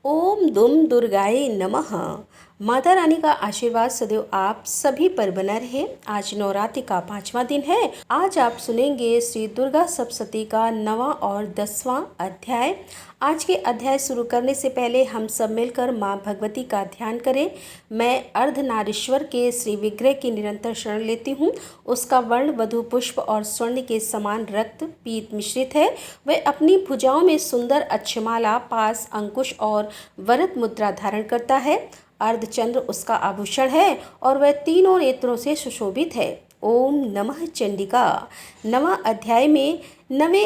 ओम दुम दुर्गाए नमः। माता रानी का आशीर्वाद सदैव आप सभी पर बना रहे। आज नवरात्रि का 5वां दिन है। आज आप सुनेंगे श्री दुर्गा सप्तशती का 9वां और 10वां अध्याय। आज के अध्याय शुरू करने से पहले हम सब मिलकर माँ भगवती का ध्यान करें। मैं अर्धनारीश्वर के श्री विग्रह की निरंतर शरण लेती हूँ। उसका वर्ण वधु पुष्प और स्वर्ण के समान रक्त पीत मिश्रित है। वह अपनी भुजाओं में सुंदर अक्षमाला, पास, अंकुश और वरद मुद्रा धारण करता है। अर्धचंद्र उसका आभूषण है और वह तीनों नेत्रों से सुशोभित है। ओम नमः चंडिका। नवें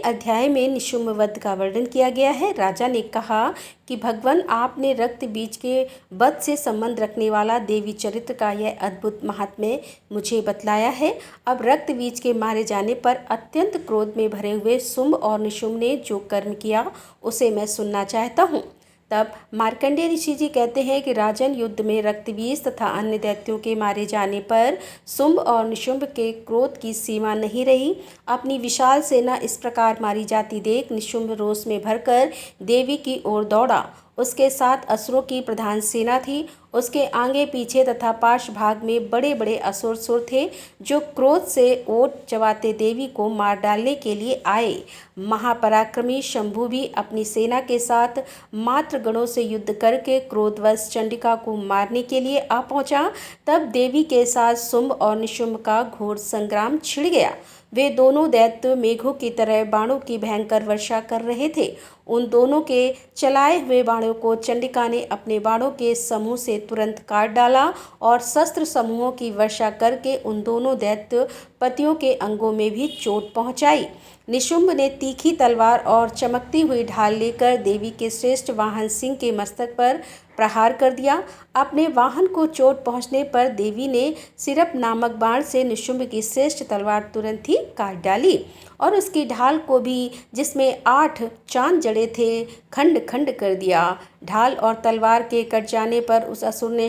अध्याय में निशुम्भ वध का वर्णन किया गया है। राजा ने कहा कि भगवान, आपने रक्त बीज के वध से संबंध रखने वाला देवी चरित्र का यह अद्भुत महात्म्य मुझे बतलाया है। अब रक्त बीज के मारे जाने पर अत्यंत क्रोध में भरे हुए शुंभ और निशुम्भ ने जो कर्म किया उसे मैं सुनना चाहता हूँ। तब मार्कंडेय ऋषि जी कहते हैं कि राजन, युद्ध में रक्तबीज तथा अन्य दैत्यों के मारे जाने पर शुंभ और निशुंभ के क्रोध की सीमा नहीं रही। अपनी विशाल सेना इस प्रकार मारी जाती देख निशुंभ रोष में भरकर देवी की ओर दौड़ा। उसके साथ असुरों की प्रधान सेना थी। उसके आगे पीछे तथा पार्श्व भाग में बड़े बड़े असुर थे जो क्रोध से ओट चबाते देवी को मार डालने के लिए आए। महापराक्रमी शंभु भी अपनी सेना के साथ मात्र गणों से युद्ध करके क्रोधवश चंडिका को मारने के लिए आ पहुंचा। तब देवी के साथ शुंभ और निशुंभ का घोर संग्राम छिड़ गया। वे दोनों दैत्य मेघों की तरह बाणों की भयंकर वर्षा कर रहे थे। उन दोनों के चलाए हुए बाणों को चंडिका ने अपने बाणों के समूह से तुरंत काट डाला और शस्त्र समूहों की वर्षा करके उन दोनों दैत्य पतियों के अंगों में भी चोट पहुंचाई। निशुंभ ने तीखी तलवार और चमकती हुई ढाल लेकर देवी के श्रेष्ठ वाहन सिंह के मस्तक पर प्रहार कर दिया। अपने वाहन को चोट पहुंचने पर देवी ने सिरप नामक बाण से निशुंभ की श्रेष्ठ तलवार तुरंत ही काट डाली और उसकी ढाल को भी, जिसमें 8 चांद जड़े थे, खंड खंड कर दिया। ढाल और तलवार के कट जाने पर उस असुर ने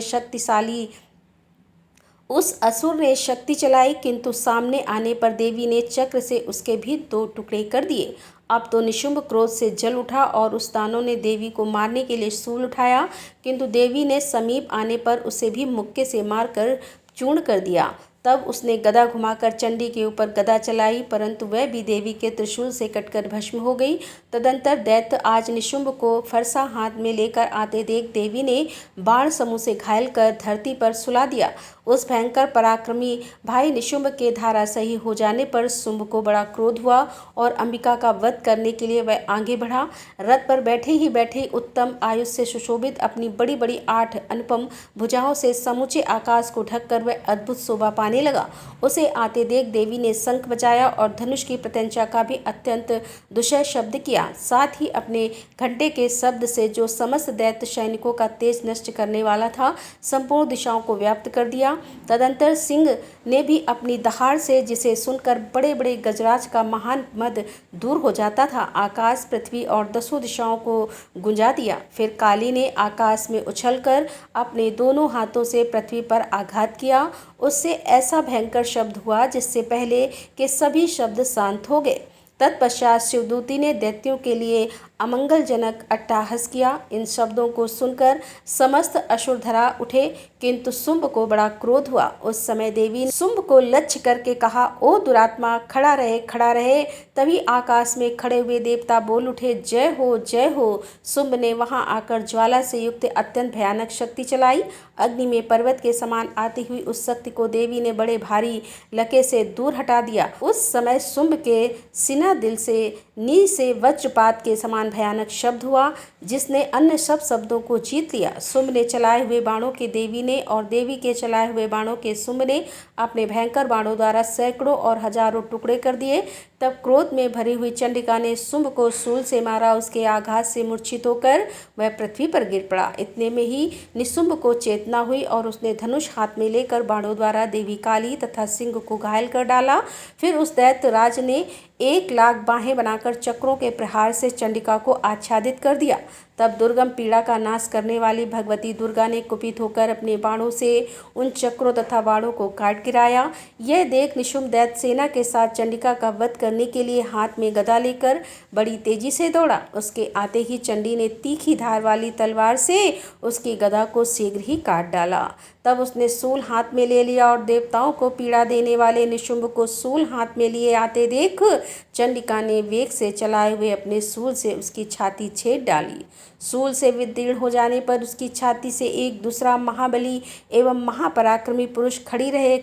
शक्ति चलाई, किंतु सामने आने पर देवी ने चक्र से उसके भी 2 टुकड़े कर दिए। अब तो निशुंभ क्रोध से जल उठा और उस दानव ने देवी को मारने के लिए शूल उठाया, किंतु देवी ने समीप आने पर उसे भी मुक्के से मारकर चूर्ण कर दिया। तब उसने गदा घुमाकर चंडी के ऊपर गदा चलाई, परंतु वह भी देवी के त्रिशूल से कटकर भस्म हो गई। तदंतर दैत्य आज निशुंभ को फरसा हाथ में लेकर आते देख देवी ने बाण समूह से घायल कर धरती पर सुला दिया। उस भयंकर पराक्रमी भाई निशुंभ के धाराशायी हो जाने पर शुंभ को बड़ा क्रोध हुआ और अंबिका का वध करने के लिए वह आगे बढ़ा। रथ पर बैठे ही बैठे उत्तम आयुष से सुशोभित अपनी बड़ी बड़ी 8 अनुपम भुजाओं से समूचे आकाश को ढककर वह अद्भुत शोभा पाने लगा। उसे आते देख देवी ने शंख बजाया और धनुष की प्रत्यंचा का भी अत्यंत दुषय शब्द किया। साथ ही अपने घंटे के शब्द से, जो समस्त दैत्य सैनिकों का तेज नष्ट करने वाला था, संपूर्ण दिशाओं को व्याप्त कर दिया। तदंतर सिंह ने भी अपनी दहाड़ से, जिसे सुनकर बड़े बड़े गजराज का महान मद दूर हो जाता था, आकाश, पृथ्वी और 10 दिशाओं को गुंजा दिया। फिर काली ने आकाश में उछलकर अपने दोनों हाथों से पृथ्वी पर आघात किया। उससे ऐसा भयंकर शब्द हुआ जिससे पहले के सभी शब्द शांत हो गए। तत्पश्चात शिवदूती ने दैत्यों के लिए अमंगलजनक अट्टहास किया। इन शब्दों को सुनकर समस्त असुर धरा उठे, किंतु शुंभ को बड़ा क्रोध हुआ। उस समय देवी ने शुंभ को लक्ष्य करके कहा, ओ दुरात्मा, खड़ा रहे, खड़ा रहे। तभी आकाश में खड़े हुए देवता बोल उठे, जय हो, जय हो। शुंभ ने वहां आकर ज्वाला से युक्त अत्यंत भयानक शक्ति चलाई। अग्नि में पर्वत के समान आती हुई उस शक्ति को देवी ने बड़े भारी लके से दूर हटा दिया। उस समय शुंभ के सिना दिल से नी से वज्रपात के समान भयानक शब्द हुआ, जिसने अन्य सब शब्दों को जीत लिया। शुंभ ने चलाए हुए बाणों के देवी ने और देवी के चलाए हुए बाणों के शुंभ ने अपने भयंकर बाणों द्वारा सैकड़ों और हजारों टुकड़े कर दिए। तब क्रोध में भरी हुई चंडिका ने शुंभ को शूल से मारा। उसके आघात से मूर्छित होकर वह पृथ्वी पर गिर पड़ा। इतने में ही निशुंभ को चेतना हुई और उसने धनुष हाथ में लेकर बाणों द्वारा देवी काली तथा सिंह को घायल कर डाला। फिर उस दैत्य राज ने 1 लाख बाहें बनाकर चक्रों के प्रहार से चंडिका को आच्छादित कर दिया। तब दुर्गम पीड़ा का नाश करने वाली भगवती दुर्गा ने कुपित होकर अपने बाणों से उन चक्रों तथा बाणों को काट गिराया। यह देख निशुंभ दैत्य सेना के साथ चंडिका का वध करने के लिए हाथ में गदा लेकर बड़ी तेजी से दौड़ा। उसके आते ही चंडी ने तीखी धार वाली तलवार से उसकी गदा को शीघ्र ही काट डाला। तब उसने सूल हाथ में ले लिया और देवताओं को पीड़ा देने वाले निशुंभ को सूल हाथ में लिए आते देख चंडिका ने वेग से चलाए हुए अपने सूल से उसकी छाती छेद डाली। सूल से विदीर्ण हो जाने पर उसकी छाती से एक दूसरा महाबली एवं महापराक्रमी पुरुष खड़ी रहे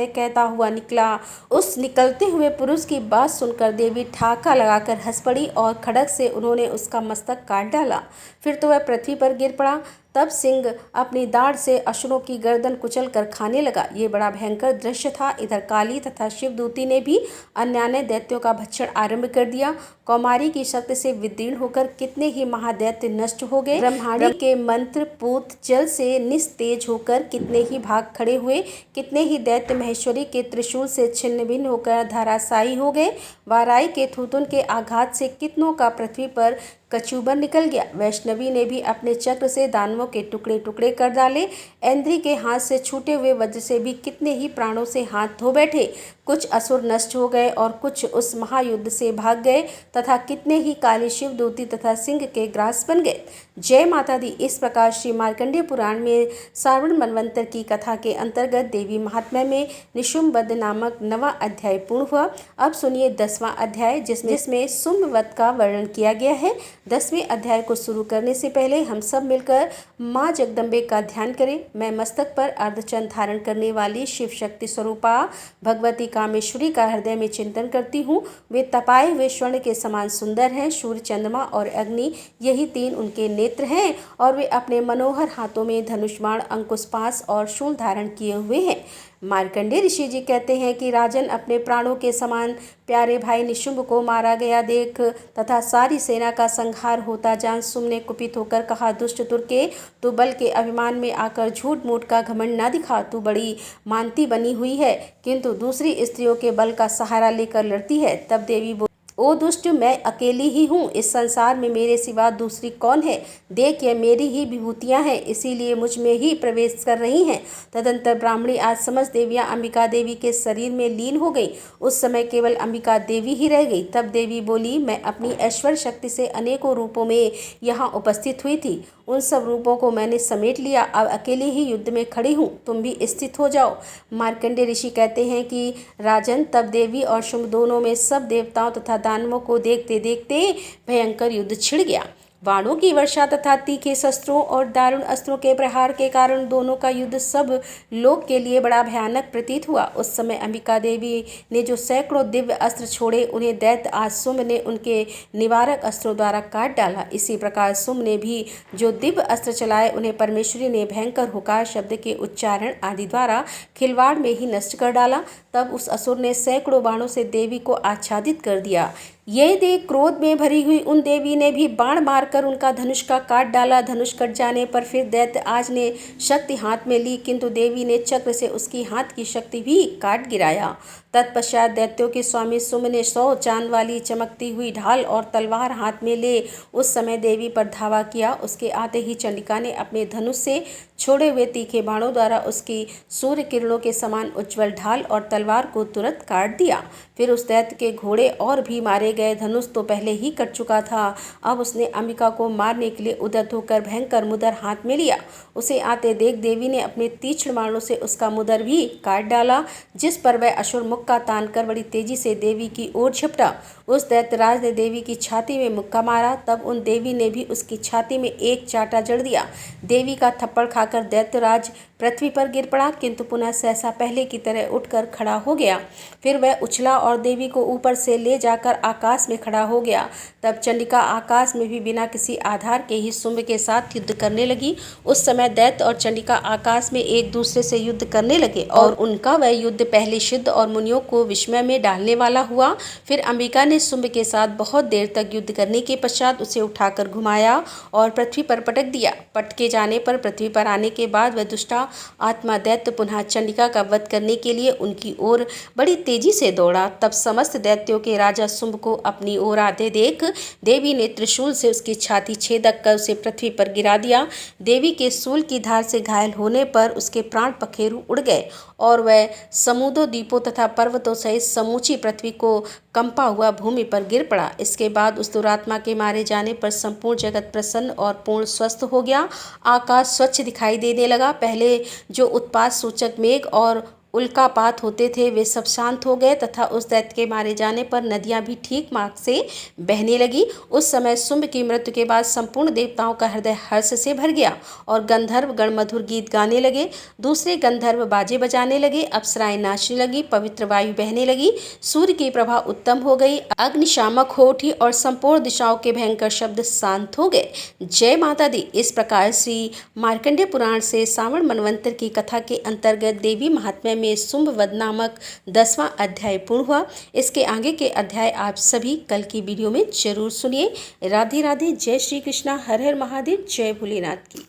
कहता हुआ निकला। उस निकलते हुए पुरुष की बात सुनकर देवी ठाका लगाकर हंस पड़ी और खड्ग से उन्होंने उसका मस्तक काट डाला। फिर तो वह पृथ्वी पर गिर पड़ा। तब सिंह अपनी दाढ़ से असुरों की गर्दन कुचल कर खाने लगा। ये बड़ा भयंकर दृश्य था। इधर काली तथा शिवदूती ने भी अन्यान्य दैत्यों का भक्षण आरंभ कर दिया। कौमारी की शक्ति से विदीर्ण होकर कितने ही महादैत्य नष्ट हो गए। ब्रह्मांडी के मंत्र पूत जल से निस्तेज होकर कितने ही भाग खड़े हुए। कितने ही दैत्य महेश्वरी के त्रिशूल से छिन्न भिन्न होकर धराशायी हो गए। वाराई के थूथुन के आघात से कितनों का पृथ्वी पर कचूबर निकल गया। वैष्णवी ने भी अपने चक्र से दानवों के टुकड़े टुकड़े कर डाले। ऐन्द्री के हाथ से छूटे हुए वज्र से भी कितने ही प्राणों से हाथ धो बैठे। कुछ असुर नष्ट हो गए और कुछ उस महायुद्ध से भाग गए तथा कितने ही काली शिवदूती तथा सिंह के ग्रास बन गए। जय माता दी। इस प्रकार श्री मार्कंडेय पुराण में श्रावण मनवंतर की कथा के अंतर्गत देवी महात्म्य में निशुंभ वध नामक 9वां अध्याय पूर्ण हुआ। अब सुनिए 10वां अध्याय जिसमें शुंभ वध का वर्णन किया गया है। 10वें अध्याय को शुरू करने से पहले हम सब मिलकर माँ जगदम्बे का ध्यान करें। मैं मस्तक पर अर्धचंद्र धारण करने वाली शिव शक्ति स्वरूपा भगवती कामेश्वरी का हृदय में चिंतन करती हूँ। वे तपाए हुए स्वर्ण के समान सुंदर हैं। सूर्य, चंद्रमा और अग्नि यही 3 उनके नेत्र हैं और वे अपने मनोहर हाथों में धनुष बाण, अंकुश पाश और शूल धारण किए हुए हैं। मार्कंडेय ऋषि जी कहते हैं कि राजन अपने प्राणों के समान प्यारे भाई निशुंभ को मारा गया देख तथा सारी सेना का संहार होता जान शुंभ ने कुपित होकर कहा, दुष्ट तुर्के, तू बल के अभिमान में आकर झूठ मूठ का घमंड न दिखा। तू बड़ी मानती बनी हुई है किंतु दूसरी स्त्रियों के बल का सहारा लेकर लड़ती है। तब देवी ओ दुष्ट, मैं अकेली ही हूँ। इस संसार में मेरे सिवा दूसरी कौन है? देख, यह मेरी ही विभूतियाँ हैं, इसीलिए मुझ में ही प्रवेश कर रही हैं। तदंतर ब्राह्मणी आज समस्त देवियाँ अंबिका देवी के शरीर में लीन हो गई। उस समय केवल अंबिका देवी ही रह गई। तब देवी बोली, मैं अपनी ऐश्वर्य शक्ति से अनेकों रूपों में यहाँ उपस्थित हुई थी। उन सब रूपों को मैंने समेट लिया। अब अकेले ही युद्ध में खड़ी हूँ, तुम भी स्थित हो जाओ। मार्कंडेय ऋषि कहते हैं कि राजन, तब देवी और शुंभ दोनों में सब देवताओं तथा दानवों को देखते देखते भयंकर युद्ध छिड़ गया। बाणों की वर्षा तथा तीखे शस्त्रों और दारुण अस्त्रों के प्रहार के कारण दोनों का युद्ध सब लोक के लिए बड़ा भयानक प्रतीत हुआ। उस समय अंबिका देवी ने जो सैकड़ों दिव्य अस्त्र छोड़े, उन्हें दैत्य आज शुंभ ने उनके निवारक अस्त्रों द्वारा काट डाला। इसी प्रकार शुंभ ने भी जो दिव्य अस्त्र चलाए, उन्हें परमेश्वरी ने भयंकर हुकार शब्द के उच्चारण आदि द्वारा खिलवाड़ में ही नष्ट कर डाला। तब उस असुर ने सैकड़ों बाणों से देवी को आच्छादित कर दिया। यह देख क्रोध में भरी हुई उन देवी ने भी बाण मारकर उनका धनुष का काट डाला। धनुष कट जाने पर फिर दैत्य आज ने शक्ति हाथ में ली, किंतु देवी ने चक्र से उसकी हाथ की शक्ति भी काट गिराया। तत्पश्चात दैत्यों के स्वामी शुंभ ने 100 चांद वाली चमकती हुई ढाल और तलवार हाथ में ले उस समय देवी पर धावा किया। उसके आते ही चंडिका ने अपने धनुष से छोड़े हुए तीखे बाणों द्वारा उसकी सूर्य किरणों के समान उज्ज्वल ढाल और तलवार को तुरंत काट दिया। फिर उस दैत्य के घोड़े और भी मारे गए। धनुष तो पहले ही कट चुका था। अब उसने अंबिका को मारने के लिए उद्यत होकर भयंकर मुदर हाथ में लिया। उसे आते देख देवी ने अपने तीक्ष्ण बाणों से उसका मुदर भी काट डाला, जिस पर वह असुर मुक्का तानकर बड़ी तेजी से देवी की ओर झपटा। उस दैत्यराज ने देवी की छाती में मुक्का मारा। तब उन देवी ने भी उसकी छाती में एक चाटा जड़ दिया। देवी का थप्पड़ खाकर दैत्यराज पृथ्वी पर गिर पड़ा, किंतु पुनः सहसा पहले की तरह उठकर खड़ा हो गया। फिर वह उछला और देवी को ऊपर से ले जाकर आकाश में खड़ा हो गया। तब चंडिका आकाश में भी बिना किसी आधार के ही शुंभ के साथ युद्ध करने लगी। उस समय दैत्य और चंडिका आकाश में एक दूसरे से युद्ध करने लगे और उनका वह युद्ध पहले सिद्ध और मुनियों को विस्मय में डालने वाला हुआ। फिर अंबिका ने शुंभ के साथ बहुत देर तक युद्ध करने के पश्चात उसे उठाकर घुमाया और पृथ्वी पर पटक दिया। पटके जाने पर पृथ्वी पर आने के बाद वह दुष्टा आत्मा दैत्य पुनः चंडिका का वध करने के लिए उनकी ओर बड़ी तेजी से दौड़ा। तब समस्त दैत्यों के राजा शुंभ को अपनी ओर आते देख देवी ने त्रिशूल से उसकी छाती छेदक कर उसे पृथ्वी पर गिरा दिया। देवी के शूल की धार से घायल होने पर उसके प्राण पखेरु उड़ गए और वह समुद्रों, द्वीपों तथा पर्वतों सहित समूची पृथ्वी को कंपा हुआ भूमि पर गिर पड़ा। इसके बाद उस दुरात्मा के मारे जाने पर संपूर्ण जगत प्रसन्न और पूर्ण स्वस्थ हो गया। आकाश स्वच्छ दिखाई देने लगा। पहले जो उत्पात सूचक मेघ और उल्कापात होते थे वे सब शांत हो गए तथा उस दैत्य के मारे जाने पर नदियां भी ठीक मार्ग से बहने लगी। उस समय शुंभ की मृत्यु के बाद संपूर्ण देवताओं का हृदय हर्ष से भर गया और गंधर्व गण मधुर गीत गाने लगे। दूसरे गंधर्व बाजे बजाने लगे, अप्सराएं नाचने लगी, पवित्र वायु बहने लगी, सूर्य की प्रभा उत्तम हो गई, अग्निशामक हो उठी और संपूर्ण दिशाओं के भयंकर शब्द शांत हो गए। जय माता दी। इस प्रकार श्री मार्कंडेय पुराण से सावण मनवंतर की कथा के अंतर्गत देवी महात्म्य में शुंभवध नामक 10वां अध्याय पूर्ण हुआ। इसके आगे के अध्याय आप सभी कल की वीडियो में जरूर सुनिए। राधे राधे। जय श्री कृष्णा। हर हर महादेव। जय भोलेनाथ की।